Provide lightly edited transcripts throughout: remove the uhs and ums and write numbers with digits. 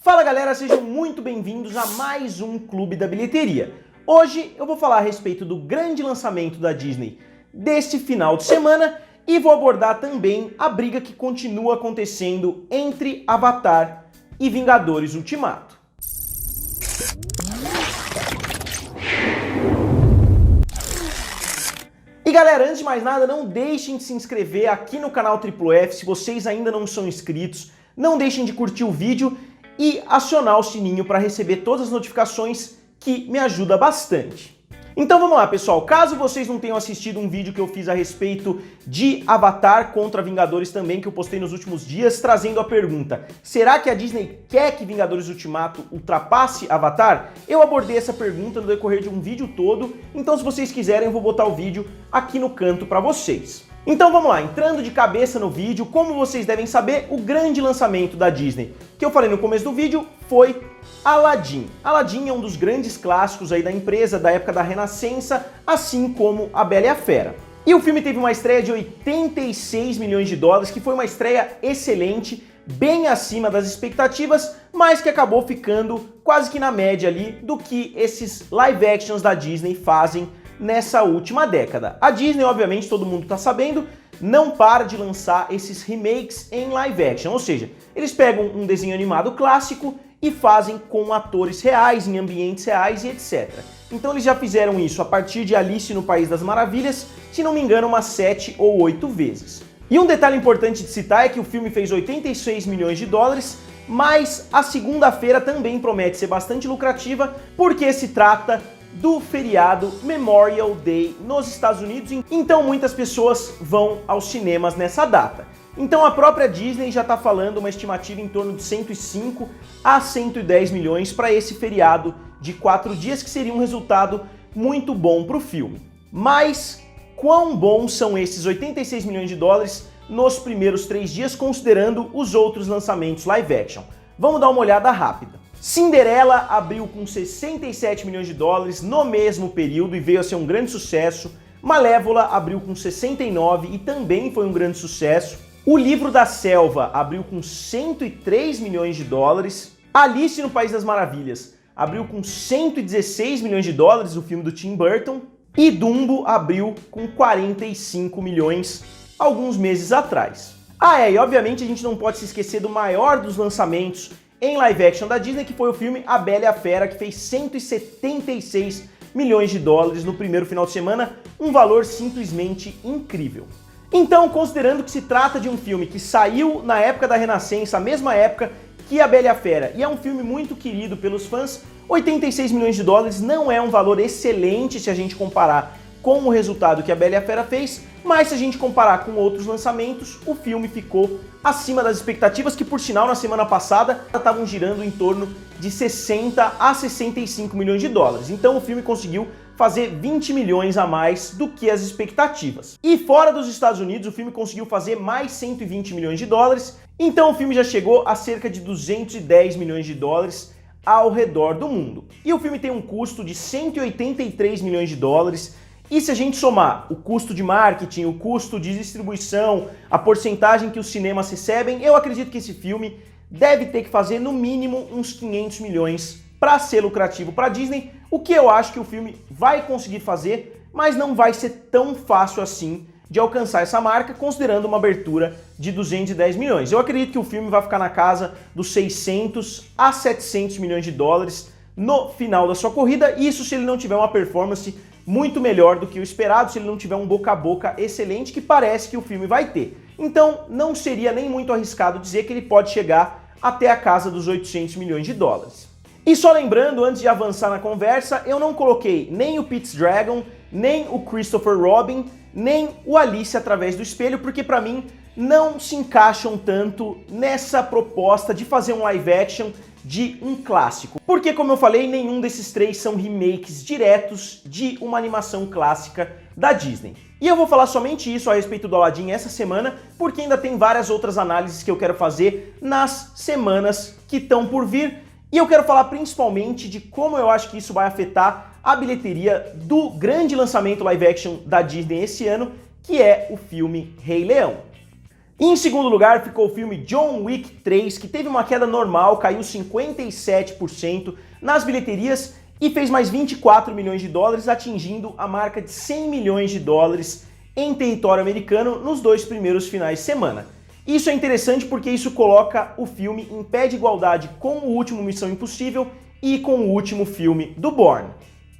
Fala galera, sejam muito bem-vindos a mais um Clube da Bilheteria. Hoje eu vou falar a respeito do grande lançamento da Disney deste final de semana e vou abordar também a briga que continua acontecendo entre Avatar e Vingadores Ultimato. E galera, antes de mais nada, não deixem de se inscrever aqui no canal F se vocês ainda não são inscritos. Não deixem de curtir o vídeo e acionar o sininho para receber todas as notificações, que me ajuda bastante. Então vamos lá, pessoal. Caso vocês não tenham assistido um vídeo que eu fiz a respeito de Avatar contra Vingadores também, que eu postei nos últimos dias, trazendo a pergunta: será que a Disney quer que Vingadores Ultimato ultrapasse Avatar? Eu abordei essa pergunta no decorrer de um vídeo todo, então se vocês quiserem eu vou botar o vídeo aqui no canto para vocês. Então vamos lá, entrando de cabeça no vídeo, como vocês devem saber, o grande lançamento da Disney, que eu falei no começo do vídeo, foi Aladdin. Aladdin é um dos grandes clássicos aí da empresa, da época da Renascença, assim como A Bela e a Fera. E o filme teve uma estreia de 86 milhões de dólares, que foi uma estreia excelente, bem acima das expectativas, mas que acabou ficando quase que na média ali do que esses live actions da Disney fazem nessa última década. A Disney, obviamente, todo mundo tá sabendo, não para de lançar esses remakes em live action, ou seja, eles pegam um desenho animado clássico e fazem com atores reais, em ambientes reais e etc. Então eles já fizeram isso a partir de Alice no País das Maravilhas, se não me engano, umas 7 ou 8 vezes. E um detalhe importante de citar é que o filme fez 86 milhões de dólares, mas a segunda-feira também promete ser bastante lucrativa, porque se trata do feriado Memorial Day nos Estados Unidos, então muitas pessoas vão aos cinemas nessa data. Então a própria Disney já está falando uma estimativa em torno de 105 a 110 milhões para esse feriado de 4 dias, que seria um resultado muito bom para o filme. Mas quão bons são esses 86 milhões de dólares nos primeiros 3 dias, considerando os outros lançamentos live action? Vamos dar uma olhada rápida. Cinderela abriu com 67 milhões de dólares no mesmo período e veio a ser um grande sucesso. Malévola abriu com 69 e também foi um grande sucesso. O Livro da Selva abriu com 103 milhões de dólares. Alice no País das Maravilhas abriu com 116 milhões de dólares, o filme do Tim Burton. E Dumbo abriu com 45 milhões alguns meses atrás. E obviamente a gente não pode se esquecer do maior dos lançamentos em live action da Disney, que foi o filme A Bela e a Fera, que fez 176 milhões de dólares no primeiro final de semana, um valor simplesmente incrível. Então, considerando que se trata de um filme que saiu na época da Renascença, a mesma época que A Bela e a Fera, e é um filme muito querido pelos fãs, 86 milhões de dólares não é um valor excelente se a gente comparar com o resultado que A Bela e a Fera fez, mas se a gente comparar com outros lançamentos, o filme ficou acima das expectativas, que por sinal na semana passada estavam girando em torno de 60 a 65 milhões de dólares. Então o filme conseguiu fazer 20 milhões a mais do que as expectativas. E fora dos Estados Unidos, o filme conseguiu fazer mais 120 milhões de dólares, então o filme já chegou a cerca de 210 milhões de dólares ao redor do mundo. E o filme tem um custo de 183 milhões de dólares, e se a gente somar o custo de marketing, o custo de distribuição, a porcentagem que os cinemas recebem, eu acredito que esse filme deve ter que fazer no mínimo uns 500 milhões para ser lucrativo para a Disney, o que eu acho que o filme vai conseguir fazer, mas não vai ser tão fácil assim de alcançar essa marca, considerando uma abertura de 210 milhões. Eu acredito que o filme vai ficar na casa dos 600 a 700 milhões de dólares no final da sua corrida, isso se ele não tiver uma performance muito melhor do que o esperado, se ele não tiver um boca a boca excelente, que parece que o filme vai ter. Então não seria nem muito arriscado dizer que ele pode chegar até a casa dos 800 milhões de dólares. E só lembrando, antes de avançar na conversa, eu não coloquei nem o Pete's Dragon, nem o Christopher Robin, nem o Alice através do espelho, porque para mim não se encaixam tanto nessa proposta de fazer um live action de um clássico. Porque, como eu falei, nenhum desses três são remakes diretos de uma animação clássica da Disney. E eu vou falar somente isso a respeito do Aladdin essa semana, porque ainda tem várias outras análises que eu quero fazer nas semanas que estão por vir. E eu quero falar principalmente de como eu acho que isso vai afetar a bilheteria do grande lançamento live action da Disney esse ano, que é o filme Rei Leão. E em segundo lugar ficou o filme John Wick 3, que teve uma queda normal, caiu 57% nas bilheterias e fez mais 24 milhões de dólares, atingindo a marca de 100 milhões de dólares em território americano nos 2 primeiros finais de semana. Isso é interessante porque isso coloca o filme em pé de igualdade com o último Missão Impossível e com o último filme do Bourne.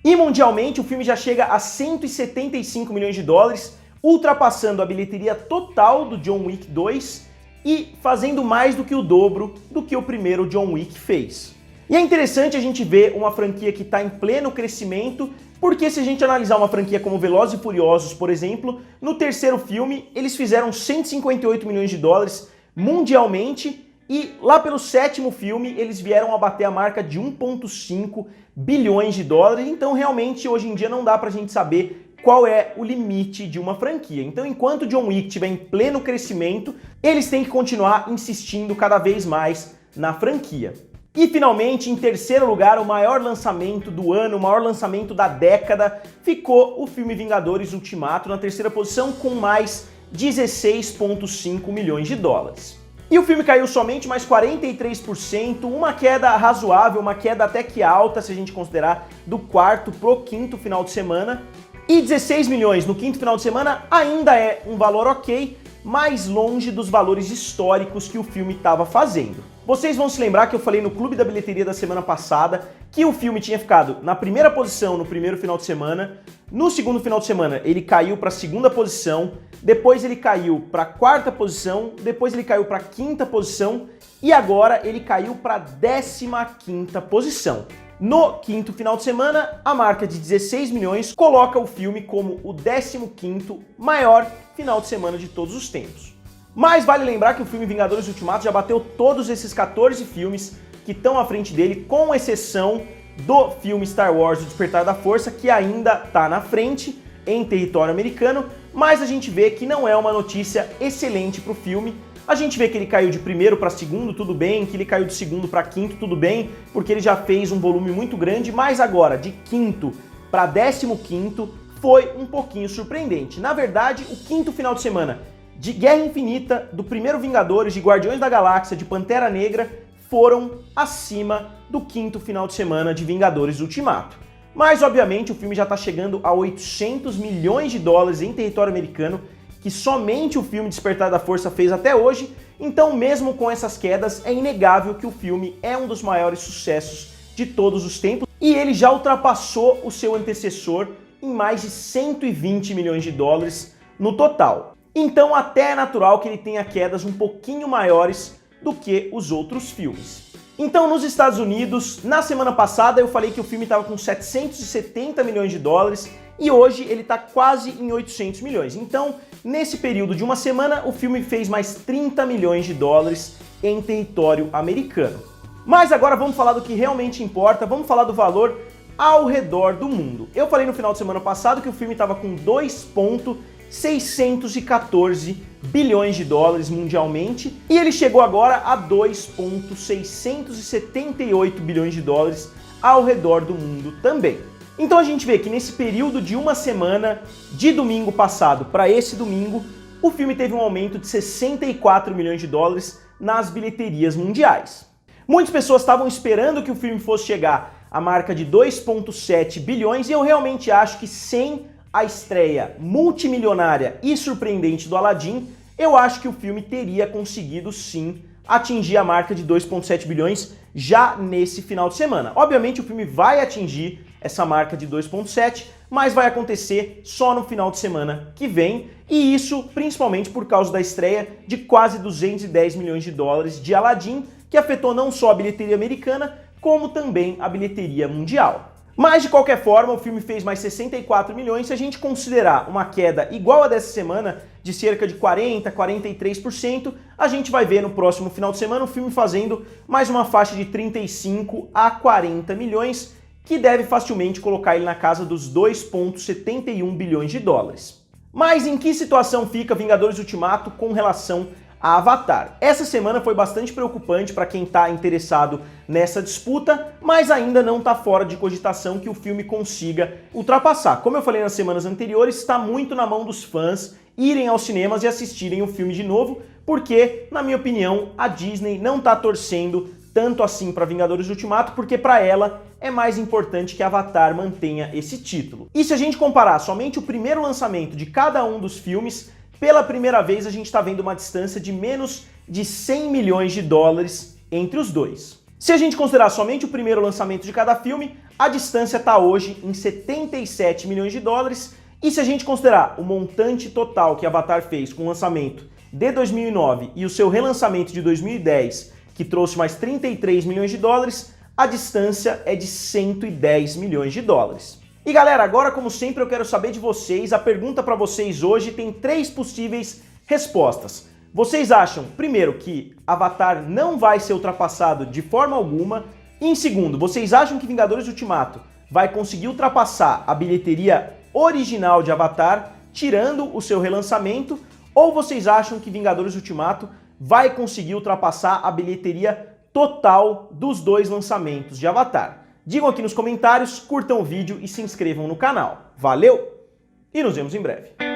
E mundialmente o filme já chega a 175 milhões de dólares, ultrapassando a bilheteria total do John Wick 2 e fazendo mais do que o dobro do que o primeiro John Wick fez. E é interessante a gente ver uma franquia que está em pleno crescimento, porque se a gente analisar uma franquia como Velozes e Furiosos, por exemplo, no terceiro filme eles fizeram 158 milhões de dólares mundialmente e lá pelo sétimo filme eles vieram a bater a marca de 1,5 bilhões de dólares, então realmente hoje em dia não dá pra gente saber qual é o limite de uma franquia. Então enquanto John Wick estiver em pleno crescimento, eles têm que continuar insistindo cada vez mais na franquia. E finalmente, em terceiro lugar, o maior lançamento do ano, o maior lançamento da década, ficou o filme Vingadores Ultimato na terceira posição com mais 16,5 milhões de dólares. E o filme caiu somente mais 43%, uma queda razoável, uma queda até que alta, se a gente considerar do quarto pro quinto final de semana. E 16 milhões no quinto final de semana ainda é um valor ok, mais longe dos valores históricos que o filme estava fazendo. Vocês vão se lembrar que eu falei no Clube da Bilheteria da semana passada que o filme tinha ficado na primeira posição no primeiro final de semana, no segundo final de semana ele caiu para a segunda posição, depois ele caiu para a quarta posição, depois ele caiu para a quinta posição e agora ele caiu para a 15ª posição. No quinto final de semana, a marca de 16 milhões coloca o filme como o 15º maior final de semana de todos os tempos. Mas vale lembrar que o filme Vingadores Ultimato já bateu todos esses 14 filmes que estão à frente dele, com exceção do filme Star Wars O Despertar da Força, que ainda está na frente em território americano, mas a gente vê que não é uma notícia excelente para o filme. A gente vê que ele caiu de primeiro para segundo, tudo bem, que ele caiu de segundo para quinto, tudo bem, porque ele já fez um volume muito grande, mas agora de quinto para 15º foi um pouquinho surpreendente. Na verdade, o quinto final de semana de Guerra Infinita, do primeiro Vingadores, de Guardiões da Galáxia, de Pantera Negra, foram acima do quinto final de semana de Vingadores Ultimato. Mas, obviamente, o filme já está chegando a 800 milhões de dólares em território americano, que somente o filme Despertar da Força fez até hoje, então mesmo com essas quedas, é inegável que o filme é um dos maiores sucessos de todos os tempos e ele já ultrapassou o seu antecessor em mais de 120 milhões de dólares no total. Então até é natural que ele tenha quedas um pouquinho maiores do que os outros filmes. Então nos Estados Unidos, na semana passada eu falei que o filme estava com 770 milhões de dólares e hoje ele está quase em 800 milhões. Então, nesse período de uma semana, o filme fez mais 30 milhões de dólares em território americano. Mas agora vamos falar do que realmente importa, vamos falar do valor ao redor do mundo. Eu falei no final de semana passado que o filme estava com 2,614 bilhões de dólares mundialmente e ele chegou agora a 2,678 bilhões de dólares ao redor do mundo também. Então a gente vê que nesse período de uma semana, de domingo passado para esse domingo, o filme teve um aumento de 64 milhões de dólares nas bilheterias mundiais. Muitas pessoas estavam esperando que o filme fosse chegar à marca de 2,7 bilhões e eu realmente acho que sem a estreia multimilionária e surpreendente do Aladdin, eu acho que o filme teria conseguido sim atingir a marca de 2,7 bilhões já nesse final de semana. Obviamente o filme vai atingir essa marca de 2,7, mas vai acontecer só no final de semana que vem, e isso principalmente por causa da estreia de quase 210 milhões de dólares de Aladdin, que afetou não só a bilheteria americana, como também a bilheteria mundial. Mas de qualquer forma, o filme fez mais 64 milhões, se a gente considerar uma queda igual a dessa semana, de cerca de 40%, 43%, a gente vai ver no próximo final de semana o filme fazendo mais uma faixa de 35 a 40 milhões, que deve facilmente colocar ele na casa dos 2,71 bilhões de dólares. Mas em que situação fica Vingadores Ultimato com relação a Avatar? Essa semana foi bastante preocupante para quem está interessado nessa disputa, mas ainda não está fora de cogitação que o filme consiga ultrapassar. Como eu falei nas semanas anteriores, está muito na mão dos fãs irem aos cinemas e assistirem o filme de novo, porque, na minha opinião, a Disney não tá torcendo tanto assim para Vingadores Ultimato, porque para ela é mais importante que Avatar mantenha esse título. E se a gente comparar somente o primeiro lançamento de cada um dos filmes, pela primeira vez a gente está vendo uma distância de menos de 100 milhões de dólares entre os dois. Se a gente considerar somente o primeiro lançamento de cada filme, a distância está hoje em 77 milhões de dólares, e se a gente considerar o montante total que Avatar fez com o lançamento de 2009 e o seu relançamento de 2010, que trouxe mais 33 milhões de dólares, a distância é de 110 milhões de dólares. E galera, agora como sempre eu quero saber de vocês, a pergunta para vocês hoje tem 3 possíveis respostas. Vocês acham, primeiro, que Avatar não vai ser ultrapassado de forma alguma? E em segundo, vocês acham que Vingadores Ultimato vai conseguir ultrapassar a bilheteria original de Avatar, tirando o seu relançamento? Ou vocês acham que Vingadores Ultimato vai conseguir ultrapassar a bilheteria total dos dois lançamentos de Avatar? Digam aqui nos comentários, curtam o vídeo e se inscrevam no canal. Valeu e nos vemos em breve.